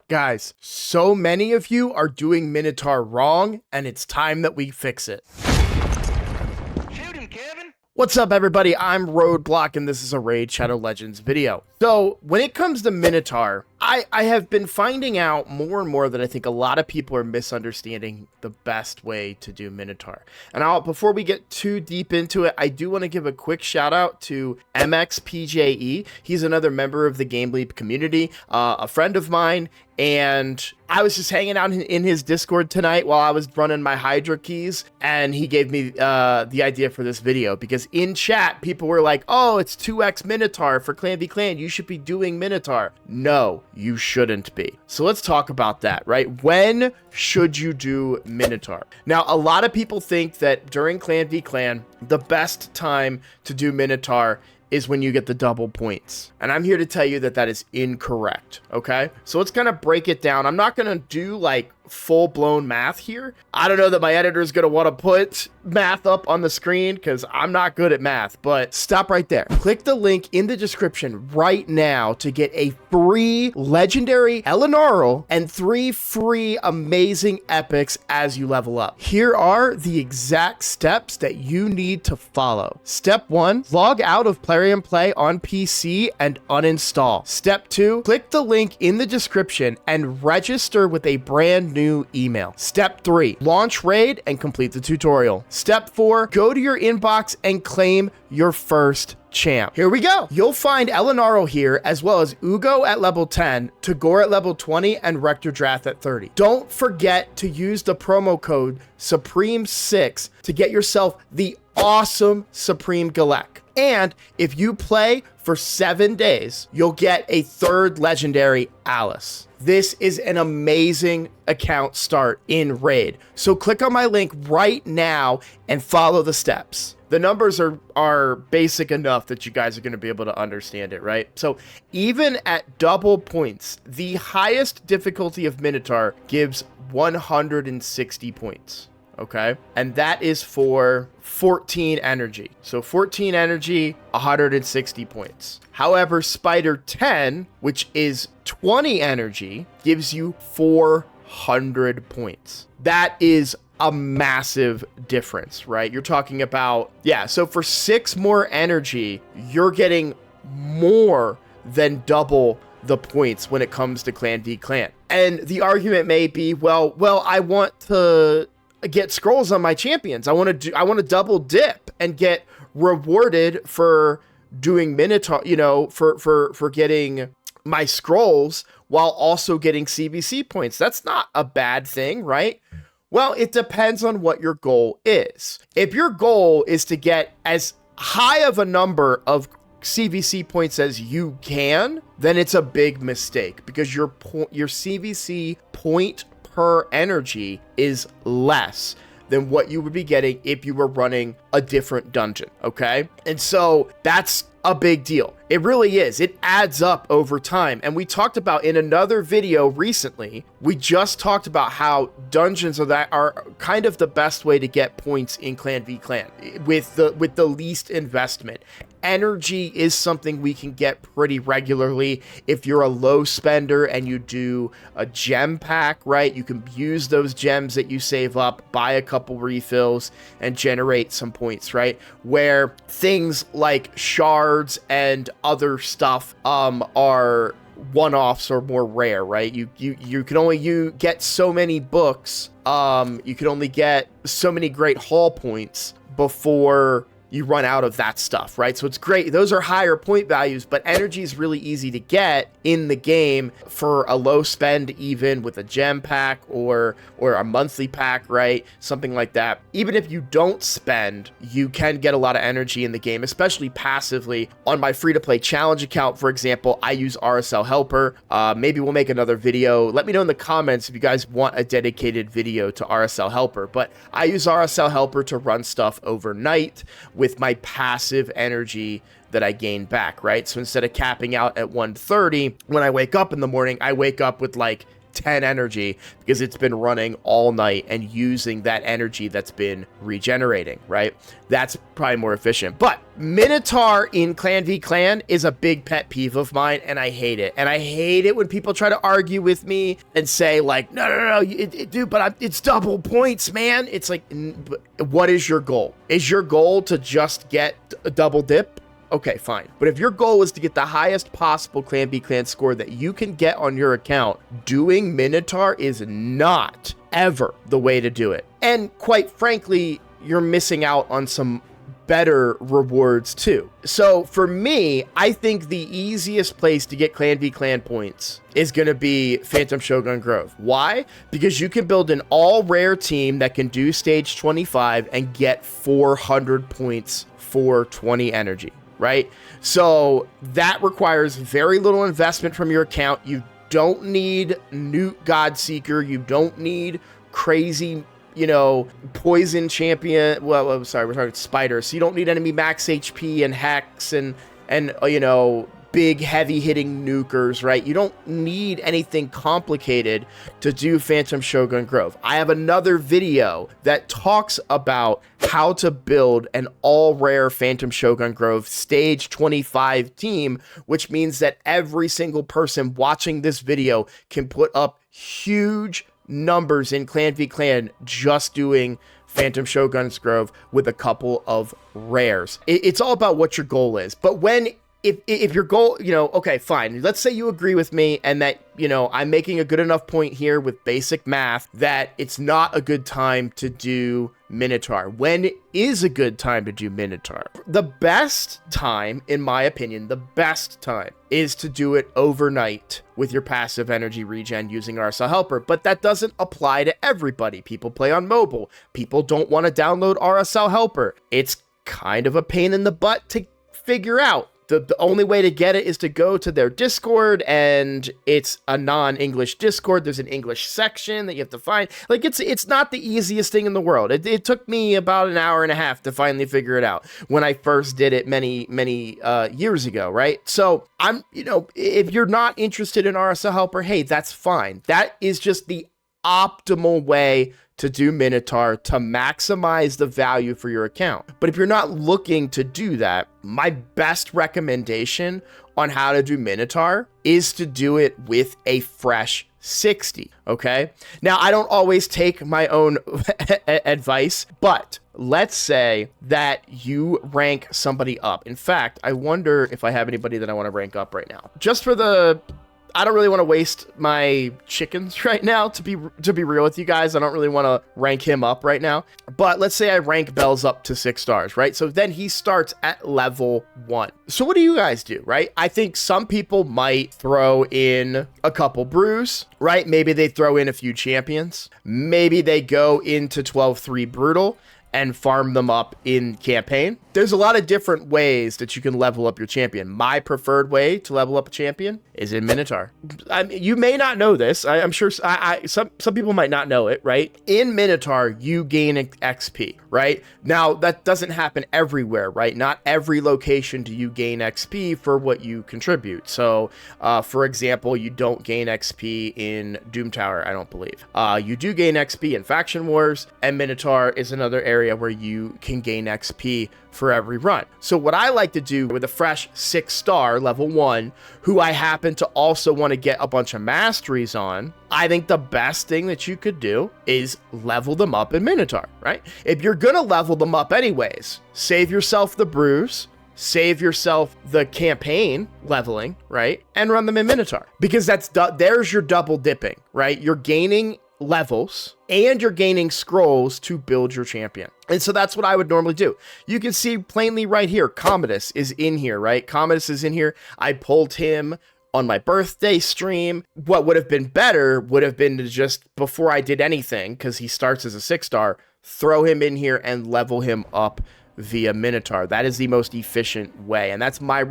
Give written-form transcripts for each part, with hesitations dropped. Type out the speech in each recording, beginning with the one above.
Guys, so many of you are doing Minotaur wrong, and it's time that we fix it. Shoot him, Kevin! What's up, everybody? I'm Roadblock, and this is a Raid Shadow Legends video. So, when it comes to Minotaur, I have been finding out more and more that I think a lot of people are misunderstanding the best way to do Minotaur. And before we get too deep into it, I do want to give a quick shout out to MXPJE. He's another member of the Game Leap community, a friend of mine, and I was just hanging out in his Discord tonight while I was running my Hydra keys, and he gave me the idea for this video, because in chat, people were like, oh, it's 2x Minotaur for Clan v Clan, you should be doing Minotaur. No, you shouldn't be. So let's talk about that, right? When should you do Minotaur? Now, a lot of people think that during Clan v Clan, the best time to do Minotaur is when you get the double points. And I'm here to tell you that that is incorrect, okay? So let's kind of break it down. I'm not gonna do like full-blown math here. I don't know that my editor is gonna want to put math up on the screen because I'm not good at math, but stop right there. Click the link in the description right now to get a free legendary Elenaril and 3 free amazing epics as you level up. Here are the exact steps that you need to follow. Step 1, log out of Plarium Play on PC and uninstall. Step 2, click the link in the description and register with a brand new email. Step 3, launch raid and complete the tutorial. Step 4, go to your inbox and claim your first champ. Here we go. You'll find Elenaril here, as well as Uugo at level 10, Tagoar at level 20, and Rector Drath at 30. Don't forget to use the promo code Supreme6 to get yourself the awesome Supreme Galek. And if you play for 7 days, you'll get a 3rd legendary Alice. This is an amazing account start in Raid. So click on my link right now and follow the steps. The numbers are basic enough that you guys are going to be able to understand it, right? So even at double points, the highest difficulty of Minotaur gives 160 points. Okay, and that is for 14 energy. So 14 energy, 160 points. However, Spider 10, which is 20 energy, gives you 400 points. That is a massive difference, right? You're talking about, yeah, so for 6 more energy, you're getting more than double the points when it comes to Clan v Clan. And the argument may be, well, I want to get scrolls on my champions. I want to double dip and get rewarded for doing Minotaur, you know, for getting my scrolls while also getting CVC points. That's not a bad thing, right? Well, it depends on what your goal is. If your goal is to get as high of a number of CVC points as you can, then it's a big mistake, because your CVC point per energy is less than what you would be getting if you were running a different dungeon, okay? And so that's a big deal. It really is. It adds up over time. And we talked about in another video recently, we just talked about how dungeons are kind of the best way to get points in Clan v Clan with the least investment. Energy is something we can get pretty regularly. If you're a low spender and you do a gem pack, right? You can use those gems that you save up, buy a couple refills, and generate some points, right? Where things like shards and other stuff are one-offs or more rare, right? You can only get so many books. You can only get so many great haul points before you run out of that stuff, right? So it's great. Those are higher point values, but energy is really easy to get in the game for a low spend, even with a gem pack or a monthly pack, right? Something like that. Even if you don't spend, you can get a lot of energy in the game, especially passively. On my free-to-play challenge account, for example, I use RSL Helper. Maybe we'll make another video. Let me know in the comments if you guys want a dedicated video to RSL Helper, but I use RSL Helper to run stuff overnight with my passive energy that I gain back, right? So instead of capping out at 130, when I wake up in the morning, I wake up with like 10 energy because it's been running all night and using that energy that's been regenerating, right? That's probably more efficient. But Minotaur in Clan v Clan is a big pet peeve of mine, and I hate it. And I hate it when people try to argue with me and say, like, no, dude, but it's double points, man. It's like, what is your goal? Is your goal to just get a double dip? Okay, fine. But if your goal is to get the highest possible Clan v Clan score that you can get on your account, doing Minotaur is not ever the way to do it. And quite frankly, you're missing out on some better rewards too. So for me, I think the easiest place to get Clan v Clan points is going to be Phantom Shogun Grove. Why? Because you can build an all rare team that can do stage 25 and get 400 points for 20 energy. Right? So that requires very little investment from your account. You don't need Newt Godseeker. You don't need crazy, poison champion. Well, I'm sorry, we're talking spider. So you don't need enemy max HP and hex and big heavy hitting nukers, right? You don't need anything complicated to do Phantom Shogun Grove. I have another video that talks about how to build an all rare Phantom Shogun Grove stage 25 team, which means that every single person watching this video can put up huge numbers in Clan v Clan just doing Phantom Shogun's Grove with a couple of rares. It's all about what your goal is. But if your goal, okay, fine. Let's say you agree with me and that, I'm making a good enough point here with basic math that it's not a good time to do Minotaur. When is a good time to do Minotaur? The best time, in my opinion, the best time is to do it overnight with your passive energy regen using RSL Helper, but that doesn't apply to everybody. People play on mobile. People don't want to download RSL Helper. It's kind of a pain in the butt to figure out. The only way to get it is to go to their Discord, and it's a non-English Discord. There's an English section that you have to find. Like, it's not the easiest thing in the world. It took me about an hour and a half to finally figure it out when I first did it many years ago, right? So if you're not interested in RSL Helper, hey, that's fine. That is just the optimal way to do Minotaur to maximize the value for your account. But if you're not looking to do that, my best recommendation on how to do Minotaur is to do it with a fresh 60, okay? Now, I don't always take my own advice, but let's say that you rank somebody up. In fact, I wonder if I have anybody that I want to rank up right now. Just for I don't really want to waste my chickens right now, to be real with you guys. I don't really want to rank him up right now. But let's say I rank Bells up to 6 stars, right? So then he starts at level 1. So what do you guys do, right? I think some people might throw in a couple brews, right? Maybe they throw in a few champions. Maybe they go into 12-3 brutal and farm them up in campaign. There's a lot of different ways that you can level up your champion. My preferred way to level up a champion is in Minotaur. You may not know this. I'm sure some people might not know it, right? In Minotaur, you gain XP, right? Now, that doesn't happen everywhere, right? Not every location do you gain XP for what you contribute. So, for example, you don't gain XP in Doom Tower, I don't believe. You do gain XP in Faction Wars, and Minotaur is another area where you can gain XP for every run. So what I like to do with a fresh 6-star level 1, who I happen to also want to get a bunch of masteries on, I think the best thing that you could do is level them up in Minotaur, right? If you're gonna level them up anyways, save yourself the brews, save yourself the campaign leveling, right? And run them in Minotaur, because there's your double dipping, right? You're gaining levels and you're gaining scrolls to build your champion. And so that's what I would normally do. You can see plainly right here, Commodus is in here, right? Commodus is in here. I pulled him on my birthday stream. What would have been better would have been to just, before I did anything, because he starts as a 6-star, throw him in here and level him up via Minotaur. That is the most efficient way, and that's my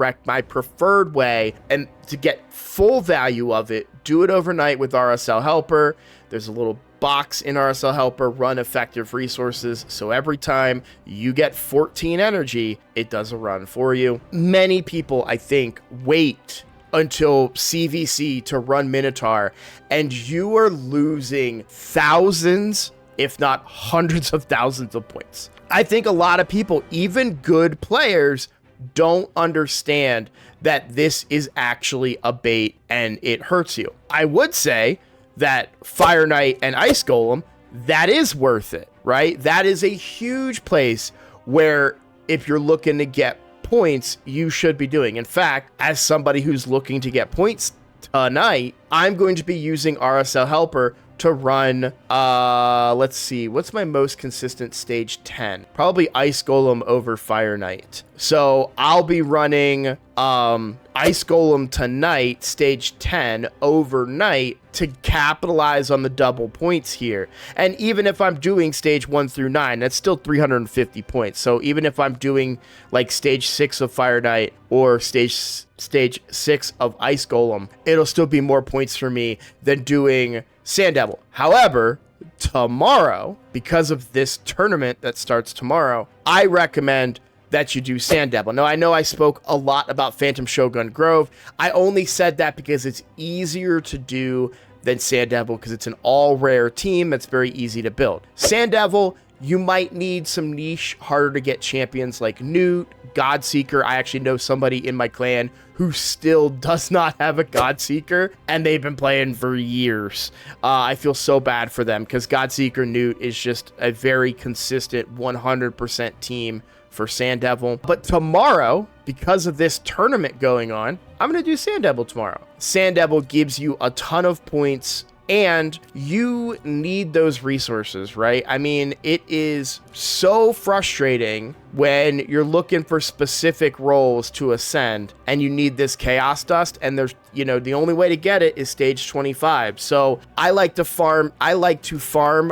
preferred way. And to get full value of it, do it overnight with RSL Helper. There's a little box in RSL Helper, run effective resources, so every time you get 14 energy, it does a run for you. Many people, I think, wait until CVC to run Minotaur, and you are losing thousands, if not hundreds of thousands of points. I think a lot of people, even good players, don't understand that this is actually a bait and it hurts you. I would say that Fire Knight and Ice Golem, that is worth it, right? That is a huge place where if you're looking to get points, you should be doing. In fact, as somebody who's looking to get points tonight, I'm going to be using RSL Helper to run, let's see, what's my most consistent stage 10? Probably Ice Golem over Fire Knight. So I'll be running Ice Golem tonight, stage 10, overnight, to capitalize on the double points here. And even if I'm doing stage 1 through 9, that's still 350 points. So even if I'm doing like stage 6 of Fire Knight or stage 6 of Ice Golem, it'll still be more points for me than doing Sand Devil. However, tomorrow, because of this tournament that starts tomorrow, I recommend that you do Sand Devil. Now, I know I spoke a lot about Phantom Shogun Grove. I only said that because it's easier to do than Sand Devil because it's an all-rare team that's very easy to build. Sand Devil, you might need some niche, harder to get champions like Newt, Godseeker. I actually know somebody in my clan who still does not have a Godseeker, and they've been playing for years. I feel so bad for them because Godseeker Newt is just a very consistent 100% team for Sand Devil. But tomorrow, because of this tournament going on, I'm going to do Sand Devil tomorrow. Sand Devil gives you a ton of points, and you need those resources, right? I mean, it is so frustrating when you're looking for specific roles to ascend and you need this chaos dust, and there's, you know, the only way to get it is stage 25. So I like to farm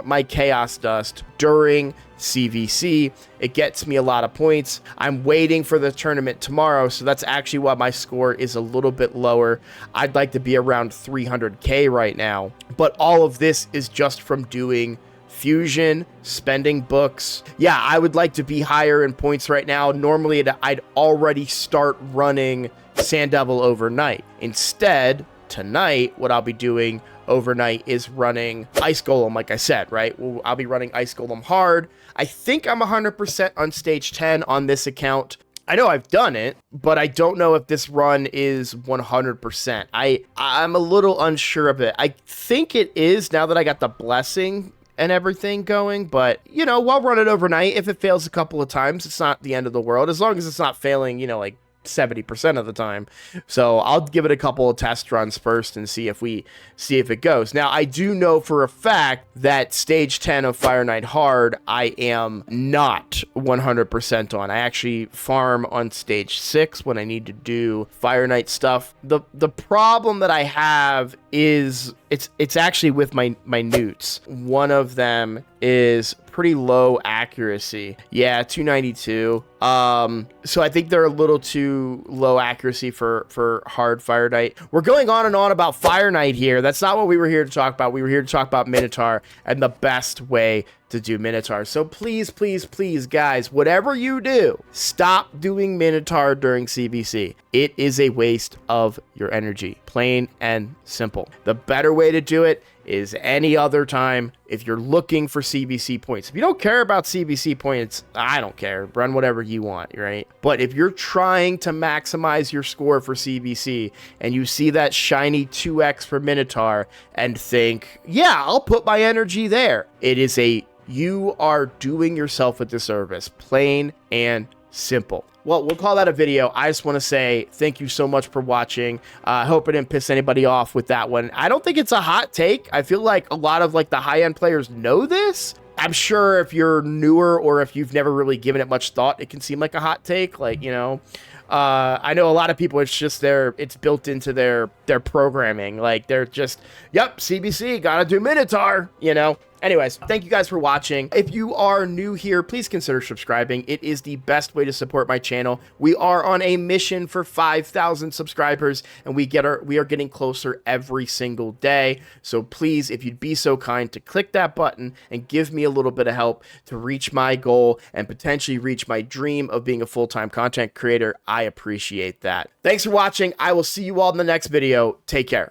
my chaos dust during CVC. It gets me a lot of points. I'm waiting for the tournament tomorrow, so that's actually why my score is a little bit lower. I'd like to be around 300k right now, but all of this is just from doing fusion, spending books. Yeah, I would like to be higher in points right now. Normally I'd already start running Sand Devil overnight. Instead, tonight, what I'll be doing overnight is running Ice Golem, like I said, right? I'll be running Ice Golem hard. I think I'm 100% on stage 10 on this account. I know I've done it, but I don't know if this run is 100%. I'm a little unsure of it. I think it is now that I got the blessing and everything going, but, you know, I'll run it overnight. If it fails a couple of times, it's not the end of the world, as long as it's not failing, you know, like 70% of the time. So I'll give it a couple of test runs first and see if it goes. Now, I do know for a fact that stage 10 of Fire Knight hard, I am not 100% on. I actually farm on stage 6 when I need to do Fire Knight stuff. The problem that I have is it's actually with my newts. One of them is pretty low accuracy. Yeah, 292. So I think they're a little too low accuracy for hard Fire Knight. We're going on and on about Fire Knight here. That's not what we were here to talk about. We were here to talk about Minotaur and the best way to do Minotaur. So please, please, please, guys, whatever you do, stop doing Minotaur during CVC. It is a waste of your energy, plain and simple. The better way to do it is any other time if you're looking for CVC points. If you don't care about CVC points, I don't care. Run whatever you want, right? But if you're trying to maximize your score for CVC and you see that shiny 2x for Minotaur and think, yeah, I'll put my energy there, you are doing yourself a disservice, plain and simple. Well, we'll call that a video. I just want to say thank you so much for watching. I hope I didn't piss anybody off with that one. I don't think it's a hot take. I feel like a lot of like the high-end players know this. I'm sure if you're newer or if you've never really given it much thought, it can seem like a hot take. Like, you know, I know a lot of people, it's built into their programming. Like they're just, yep, CBC, gotta do Minotaur, you know. Anyways, thank you guys for watching. If you are new here, please consider subscribing. It is the best way to support my channel. We are on a mission for 5,000 subscribers, and we are getting closer every single day. So please, if you'd be so kind to click that button and give me a little bit of help to reach my goal and potentially reach my dream of being a full-time content creator, I appreciate that. Thanks for watching. I will see you all in the next video. Take care.